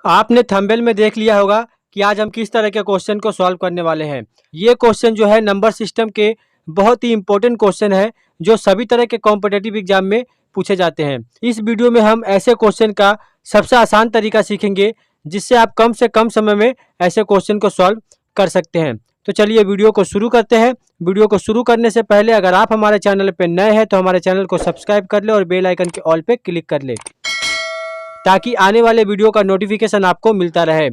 आपने थंबनेल में देख लिया होगा कि आज हम किस तरह के क्वेश्चन को सॉल्व करने वाले हैं। ये क्वेश्चन जो है नंबर सिस्टम के बहुत ही इंपॉर्टेंट क्वेश्चन है जो सभी तरह के कॉम्पिटिटिव एग्जाम में पूछे जाते हैं। इस वीडियो में हम ऐसे क्वेश्चन का सबसे आसान तरीका सीखेंगे जिससे आप कम से कम समय में ऐसे क्वेश्चन को सॉल्व कर सकते हैं। तो चलिए वीडियो को शुरू करते हैं। वीडियो को शुरू करने से पहले अगर आप हमारे चैनल पर नए हैं तो हमारे चैनल को सब्सक्राइब कर ले और बेल आइकन के ऑल पे क्लिक कर ले ताकि आने वाले वीडियो का नोटिफिकेशन आपको मिलता रहे।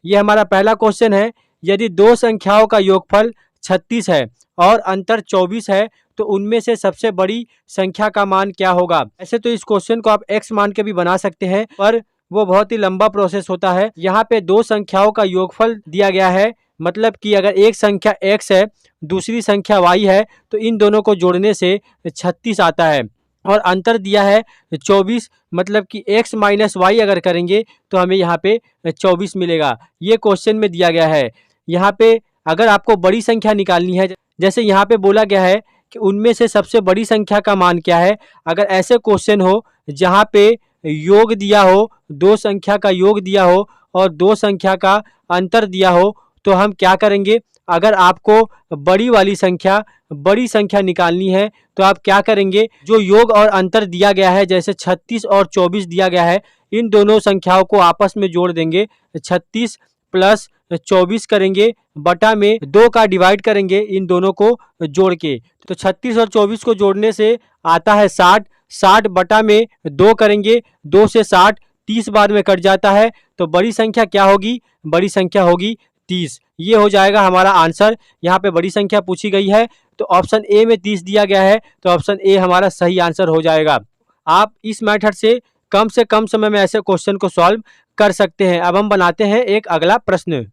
ये हमारा पहला क्वेश्चन है। यदि दो संख्याओं का योगफल 36 है और अंतर 24 है तो उनमें से सबसे बड़ी संख्या का मान क्या होगा। ऐसे तो इस क्वेश्चन को आप x मान के भी बना सकते हैं पर वो बहुत ही लंबा प्रोसेस होता है। यहाँ पे दो संख्याओं का योगफल दिया गया है, मतलब कि अगर एक संख्या x है दूसरी संख्या y है तो इन दोनों को जोड़ने से 36 आता है और अंतर दिया है 24, मतलब कि x माइनस वाई अगर करेंगे तो हमें यहाँ पे 24 मिलेगा। ये क्वेश्चन में दिया गया है। यहाँ पे अगर आपको बड़ी संख्या निकालनी है, जैसे यहाँ पे बोला गया है कि उनमें से सबसे बड़ी संख्या का मान क्या है। अगर ऐसे क्वेश्चन हो जहाँ पे योग दिया हो, दो संख्या का योग दिया हो और दो संख्या का अंतर दिया हो तो हम क्या करेंगे। अगर आपको बड़ी संख्या निकालनी है तो आप क्या करेंगे, जो योग और अंतर दिया गया है जैसे 36 और 24 दिया गया है, इन दोनों संख्याओं को आपस में जोड़ देंगे। 36 प्लस 24 करेंगे, बटा में 2 का डिवाइड करेंगे इन दोनों को जोड़ के। तो 36 और 24 को जोड़ने से आता है 60। 60 बटा में 2 करेंगे, 2 से 60 30 बार में कट जाता है तो बड़ी संख्या क्या होगी, बड़ी संख्या होगी 30। ये हो जाएगा हमारा आंसर। यहाँ पे बड़ी संख्या पूछी गई है तो ऑप्शन ए में 30 दिया गया है तो ऑप्शन ए हमारा सही आंसर हो जाएगा। आप इस मेथड से कम समय में ऐसे क्वेश्चन को सॉल्व कर सकते हैं। अब हम बनाते हैं एक अगला प्रश्न।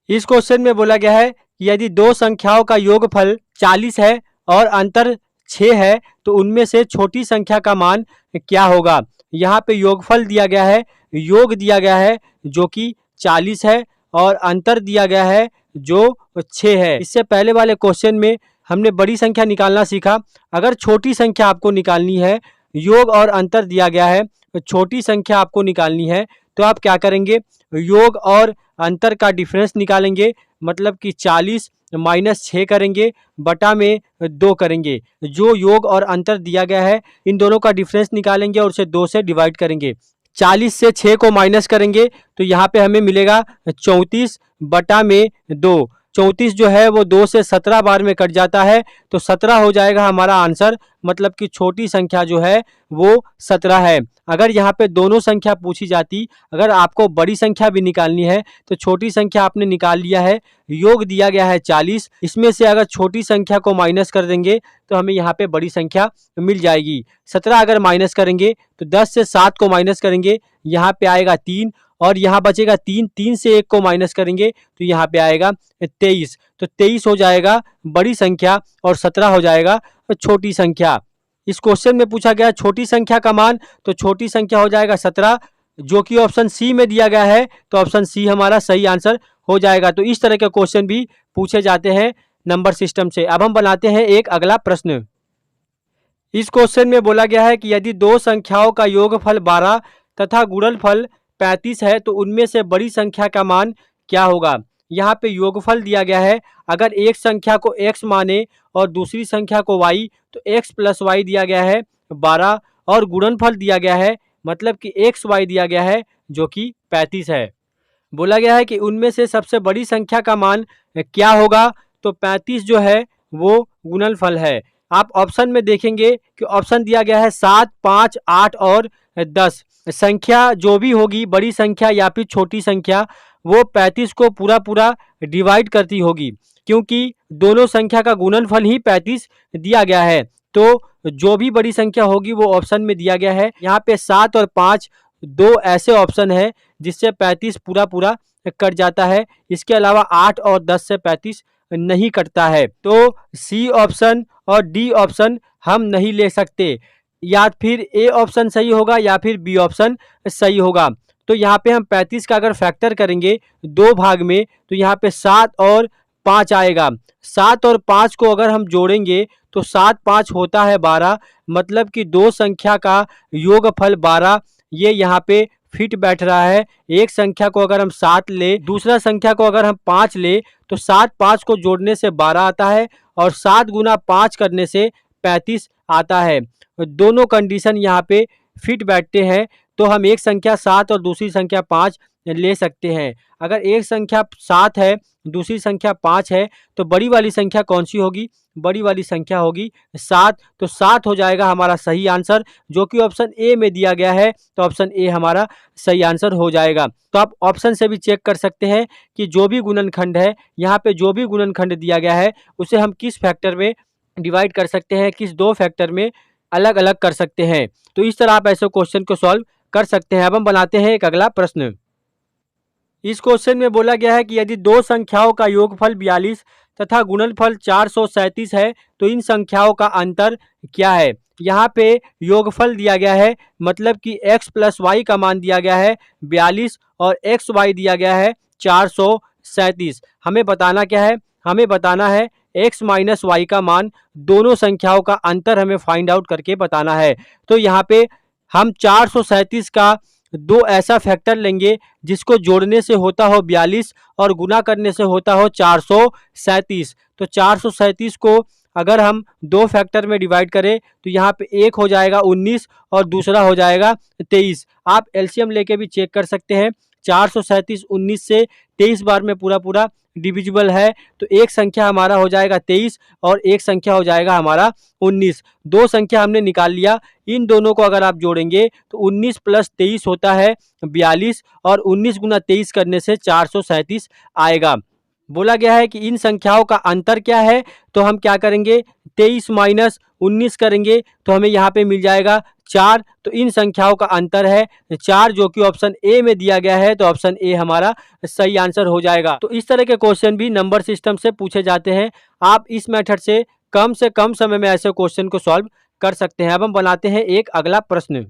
इस क्वेश्चन में बोला गया है कि यदि दो संख्याओं का योगफल 40 है और अंतर 6 है तो उनमें से छोटी संख्या का मान क्या होगा। यहाँ पे योगफल दिया गया है, योग दिया गया है जो कि 40 है और अंतर दिया गया है जो 6 है। इससे पहले वाले क्वेश्चन में हमने बड़ी संख्या निकालना सीखा। अगर छोटी संख्या आपको निकालनी है, योग और अंतर दिया गया है तो छोटी संख्या आपको निकालनी है तो आप क्या करेंगे, योग और अंतर का डिफरेंस निकालेंगे, मतलब कि 40 माइनस 6 करेंगे, बटा में 2 करेंगे। जो योग और अंतर दिया गया है इन दोनों का डिफरेंस निकालेंगे और उसे 2 से डिवाइड करेंगे। 40 से 6 को माइनस करेंगे तो यहाँ पे हमें मिलेगा 34 बटा में 2। 34 जो है वो 2 से 17 बार में कट जाता है तो 17 हो जाएगा हमारा आंसर, मतलब कि छोटी संख्या जो है वो 17 है। अगर यहाँ पे दोनों संख्या पूछी जाती, अगर आपको बड़ी संख्या भी निकालनी है तो छोटी संख्या आपने निकाल लिया है, योग दिया गया है 40, इसमें से अगर छोटी संख्या को माइनस कर देंगे तो हमें यहाँ पे बड़ी संख्या मिल जाएगी। 17 अगर माइनस करेंगे तो 10 से 7 को माइनस करेंगे, यहाँ पे आएगा 3 और यहाँ बचेगा 3। 3 से 1 को माइनस करेंगे तो यहाँ पे आएगा 23। तो 23 हो जाएगा बड़ी संख्या और 17 हो जाएगा छोटी संख्या। इस क्वेश्चन में पूछा गया छोटी संख्या का मान, तो छोटी संख्या हो जाएगा 17 जो कि ऑप्शन सी में दिया गया है तो ऑप्शन सी हमारा सही आंसर हो जाएगा। तो इस तरह के क्वेश्चन भी पूछे जाते हैं नंबर सिस्टम से। अब हम बनाते हैं एक अगला प्रश्न। इस क्वेश्चन में बोला गया है कि यदि दो संख्याओं का योगफल 12 तथा गुणनफल 35 है तो उनमें से बड़ी संख्या का मान क्या होगा। यहाँ पे योगफल दिया गया है, अगर एक संख्या को x माने और दूसरी संख्या को y तो x प्लस वाई दिया गया है 12 और गुणनफल दिया गया है, मतलब कि एक्स वाई दिया गया है जो कि 35 है। बोला गया है कि उनमें से सबसे बड़ी संख्या का मान क्या होगा, तो 35 जो है वो गुणनफल है। आप ऑप्शन में देखेंगे कि ऑप्शन दिया गया है 7, 5, 8 और 10। संख्या जो भी होगी, बड़ी संख्या या फिर छोटी संख्या, वो 35 को पूरा डिवाइड करती होगी, क्योंकि दोनों संख्या का गुणनफल ही 35 दिया गया है। तो जो भी बड़ी संख्या होगी वो ऑप्शन में दिया गया है। यहाँ पे 7 और 5 दो ऐसे ऑप्शन है जिससे 35 पूरा कट जाता है। इसके अलावा 8 और 10 से 35 नहीं कटता है। तो सी ऑप्शन और डी ऑप्शन हम नहीं ले सकते, या फिर ए ऑप्शन सही होगा या फिर बी ऑप्शन सही होगा। तो यहाँ पे हम 35 का अगर फैक्टर करेंगे दो भाग में तो यहाँ पे 7 और 5 आएगा। 7 और 5 को अगर हम जोड़ेंगे तो 7 5 होता है 12, मतलब कि दो संख्या का योगफल 12, ये यहाँ पे फिट बैठ रहा है। एक संख्या को अगर हम 7 ले, दूसरा संख्या को अगर हम 5 ले, तो 7 5 को जोड़ने से 12 आता है और 7 गुना 5 करने से 35 आता है। दोनों कंडीशन यहाँ पे फिट बैठते हैं, तो हम एक संख्या 7 और दूसरी संख्या 5 ले सकते हैं। अगर एक संख्या 7 है, दूसरी संख्या 5 है, तो बड़ी वाली संख्या कौन सी होगी? बड़ी वाली संख्या होगी 7। तो 7 हो जाएगा हमारा सही आंसर, जो कि ऑप्शन ए में दिया गया है। तो ऑप्शन ए हमारा सही आंसर हो जाएगा। तो आप ऑप्शन से भी चेक कर सकते हैं कि जो भी गुणनखंड है, यहाँ पे जो भी गुणनखंड दिया गया है, उसे हम किस फैक्टर में डिवाइड कर सकते हैं, किस 2 फैक्टर में अलग अलग कर सकते हैं। तो इस तरह आप ऐसे क्वेश्चन को सॉल्व कर सकते हैं। अब हम बनाते हैं एक अगला प्रश्न। इस क्वेश्चन में बोला गया है कि यदि 2 संख्याओं का योगफल 42 तथा गुणनफल 437 है, तो इन संख्याओं का अंतर क्या है? यहाँ पे योगफल दिया गया है, मतलब कि x प्लस वाई का मान दिया गया है 42 और एक्स वाई दिया गया है 437। हमें बताना क्या है? हमें बताना है x माइनस वाई का मान, दोनों संख्याओं का अंतर हमें फाइंड आउट करके बताना है। तो यहाँ पे हम 437 का 2 ऐसा फैक्टर लेंगे जिसको जोड़ने से होता हो 42 और गुना करने से होता हो 437। तो 437 को अगर हम 2 फैक्टर में डिवाइड करें, तो यहाँ पे एक हो जाएगा 19 और दूसरा हो जाएगा 23। आप एलसीएम लेके भी चेक कर सकते हैं। 437 19 से 23 बार में पूरा पूरा डिविजिबल है, तो एक संख्या हमारा हो जाएगा 23 और एक संख्या हो जाएगा हमारा 19। 2 संख्या हमने निकाल लिया, इन दोनों को अगर आप जोड़ेंगे तो 19 प्लस 23 होता है 42 और 19 गुना 23 करने से 437 आएगा। बोला गया है कि इन संख्याओं का अंतर क्या है, तो हम क्या करेंगे, 23 माइनस 19 करेंगे तो हमें यहाँ पे मिल जाएगा 4। तो इन संख्याओं का अंतर है 4, जो कि ऑप्शन ए में दिया गया है। तो ऑप्शन ए हमारा सही आंसर हो जाएगा। तो इस तरह के क्वेश्चन भी नंबर सिस्टम से पूछे जाते हैं। आप इस मेथड से कम समय में ऐसे क्वेश्चन को सॉल्व कर सकते हैं। अब हम बनाते हैं एक अगला प्रश्न।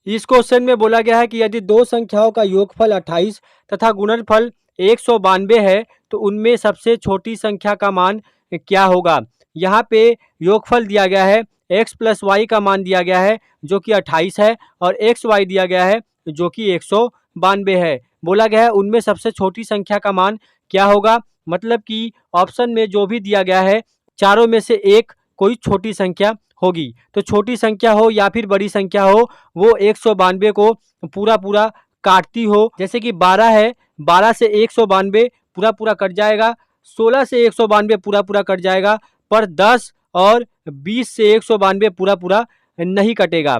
इस क्वेश्चन में बोला गया है कि यदि 2 संख्याओं का योगफल 28 तथा गुणनफल 192 है, तो उनमें सबसे छोटी संख्या का मान क्या होगा? यहाँ पे योगफल दिया गया है, x प्लस वाई का मान दिया गया है जो कि 28 है और एक्स वाई दिया गया है जो कि 192 है। बोला गया है उनमें सबसे छोटी संख्या का मान क्या होगा? मतलब कि ऑप्शन में जो भी दिया गया है, चारों में से एक कोई छोटी संख्या होगी। तो छोटी संख्या हो या फिर बड़ी संख्या हो, वो 192 को पूरा पूरा काटती हो। जैसे कि 12 है, 12 से 192 पूरा पूरा कट जाएगा, 16 से 192 पूरा पूरा कट जाएगा, पर 10 और 20 से 192 पूरा पूरा नहीं कटेगा।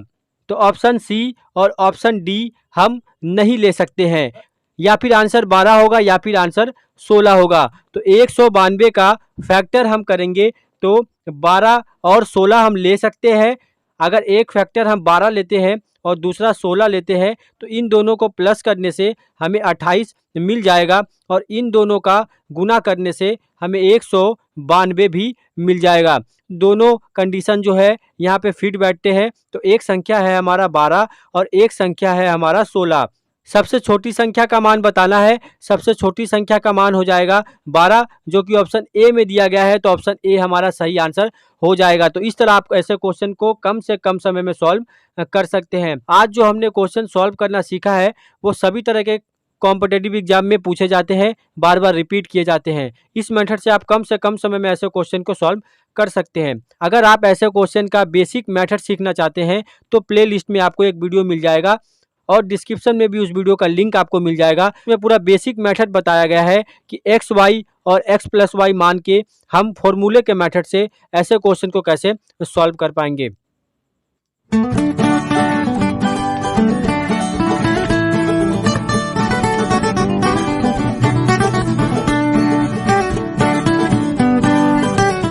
तो ऑप्शन सी और ऑप्शन डी हम नहीं ले सकते हैं। या फिर आंसर 12 होगा या फिर आंसर 16 होगा। तो 192 का फैक्टर हम करेंगे तो 12 और 16 हम ले सकते हैं। अगर एक फैक्टर हम 12 लेते हैं और दूसरा 16 लेते हैं, तो इन दोनों को प्लस करने से हमें 28 मिल जाएगा और इन दोनों का गुना करने से हमें 192 भी मिल जाएगा। दोनों कंडीशन जो है यहाँ पे फिट बैठते हैं। तो एक संख्या है हमारा 12 और एक संख्या है हमारा 16। सबसे छोटी संख्या का मान बताना है। सबसे छोटी संख्या का मान हो जाएगा 12, जो कि ऑप्शन ए में दिया गया है। तो ऑप्शन ए हमारा सही आंसर हो जाएगा। तो इस तरह आप ऐसे क्वेश्चन को कम से कम समय में सॉल्व कर सकते हैं। आज जो हमने क्वेश्चन सॉल्व करना सीखा है, वो सभी तरह के कॉम्पिटिटिव एग्जाम में पूछे जाते हैं, बार बार रिपीट किए जाते हैं। इस मेथड से आप कम से कम समय में ऐसे क्वेश्चन को सॉल्व कर सकते हैं। अगर आप ऐसे क्वेश्चन का बेसिक मेथड सीखना चाहते हैं, तो प्ले लिस्ट में आपको एक वीडियो मिल जाएगा और डिस्क्रिप्शन में भी उस वीडियो का लिंक आपको मिल जाएगा। इसमें पूरा बेसिक मेथड बताया गया है कि एक्स वाई और एक्स प्लस वाई मान के हम फॉर्मूले के मेथड से ऐसे क्वेश्चन को कैसे सॉल्व कर पाएंगे।